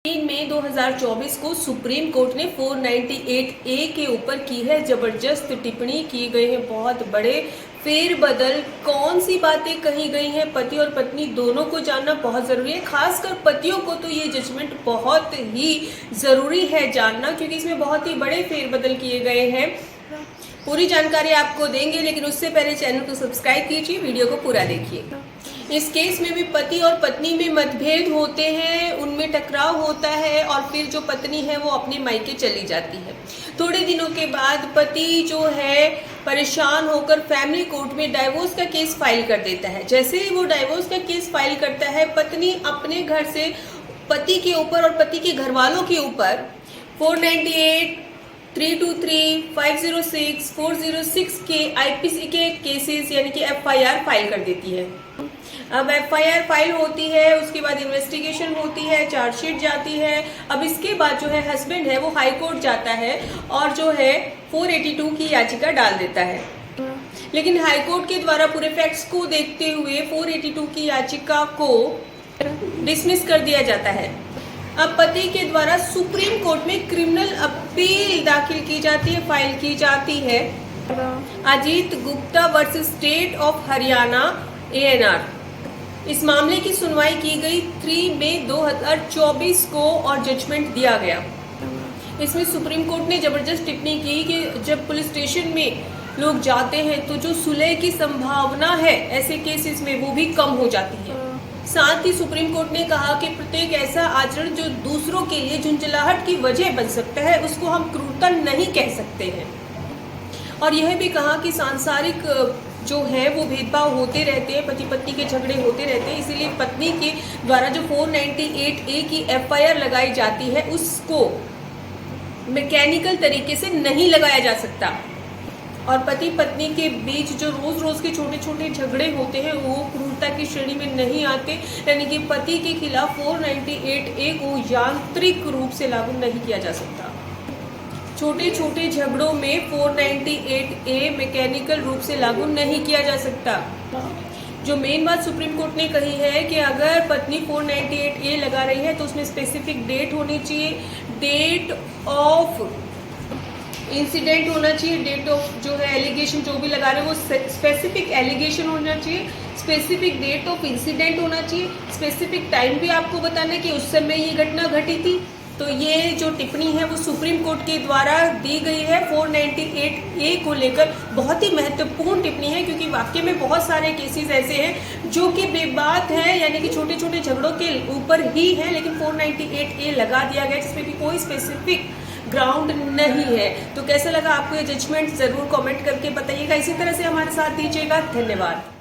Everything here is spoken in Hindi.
3 मई 2024 को सुप्रीम कोर्ट ने 498A के ऊपर की है जबरदस्त टिप्पणी। की गई है बहुत बड़े फेरबदल। कौन सी बातें कही गई हैं पति और पत्नी दोनों को जानना बहुत जरूरी है। खासकर पतियों को तो ये जजमेंट बहुत ही जरूरी है जानना, क्योंकि इसमें बहुत ही बड़े फेरबदल किए गए हैं। पूरी जानकारी आपको देंगे, लेकिन उससे पहले चैनल को सब्सक्राइब कीजिए, वीडियो को पूरा देखिए। इस केस में भी पति और पत्नी में मतभेद होते हैं, उनमें टकराव होता है और फिर जो पत्नी है वो अपने मायके चली जाती है। थोड़े दिनों के बाद पति जो है परेशान होकर फैमिली कोर्ट में डाइवोर्स का केस फाइल कर देता है। जैसे ही वो डाइवोर्स का केस फाइल करता है, पत्नी अपने घर से पति के ऊपर और पति के घर वालों के ऊपर 498, 323, 506, 406 के आईपीसी के केसेस यानी कि एफआईआर फाइल कर देती है। अब एफआईआर फाइल होती है, उसके बाद इन्वेस्टिगेशन होती है, चार्जशीट जाती है। अब इसके बाद जो है हस्बैंड है वो हाई कोर्ट जाता है और जो है 482 की याचिका डाल देता है। लेकिन हाई कोर्ट के द्वारा पूरे फैक्ट्स को देखते हुए 482 की याचिका को डिसमिस कर दिया जाता है। अब पति के द्वारा सुप्रीम कोर्ट में क्रिमिनल अपील दाखिल की जाती है, फाइल की जाती है। Ajit Gupta versus state of Haryana ANR। इस मामले की सुनवाई की गई 3 मई 2024 को और जजमेंट दिया गया। इसमें सुप्रीम कोर्ट ने जबरदस्त टिप्पणी की कि जब पुलिस स्टेशन में लोग जाते हैं तो जो सुलह की संभावना है ऐसे केसेस में वो भी कम हो जाती है। साथ ही सुप्रीम कोर्ट ने कहा कि प्रत्येक ऐसा आचरण जो दूसरों के लिए झुंझलाहट की वजह बन सकता है उसको हम क्रूरता नहीं कह सकते हैं। और यह भी कहा कि सांसारिक जो है वो भेदभाव होते रहते हैं, पति पत्नी के झगड़े होते रहते हैं, इसीलिए पत्नी के द्वारा जो 498A की एफआईआर लगाई जाती है उसको मैकेनिकल तरीके से नहीं लगाया जा सकता। और पति पत्नी के बीच जो रोज रोज के छोटे छोटे झगड़े होते हैं वो क्रूरता की श्रेणी में नहीं आते, यानी कि पति के खिलाफ 498A को यांत्रिक रूप से लागू नहीं किया जा सकता। छोटे छोटे झगड़ों में 498A मैकेनिकल रूप से लागू नहीं किया जा सकता। जो मेन बात सुप्रीम कोर्ट ने कही है कि अगर पत्नी 498A लगा रही है तो उसमें स्पेसिफिक डेट होनी चाहिए, डेट ऑफ इंसिडेंट होना चाहिए, डेट ऑफ जो है एलिगेशन जो भी लगा रहे हैं वो स्पेसिफिक एलिगेशन होना चाहिए, स्पेसिफिक डेट ऑफ इंसिडेंट होना चाहिए, स्पेसिफिक टाइम भी आपको बताना है कि उस समय ये घटना घटी थी। तो ये जो टिप्पणी है वो सुप्रीम कोर्ट के द्वारा दी गई है 498A को लेकर। बहुत ही महत्वपूर्ण टिप्पणी है, क्योंकि वाकई में बहुत सारे केसेस ऐसे हैं जो कि बेबात है, यानी कि छोटे छोटे झगड़ों के ऊपर ही है, लेकिन 498A लगा दिया गया जिसमें कि कोई स्पेसिफिक ग्राउंड नहीं है। तो कैसा लगा आपको ये जजमेंट जरूर कमेंट करके बताइएगा। इसी तरह से हमारे साथ दीजिएगा। धन्यवाद।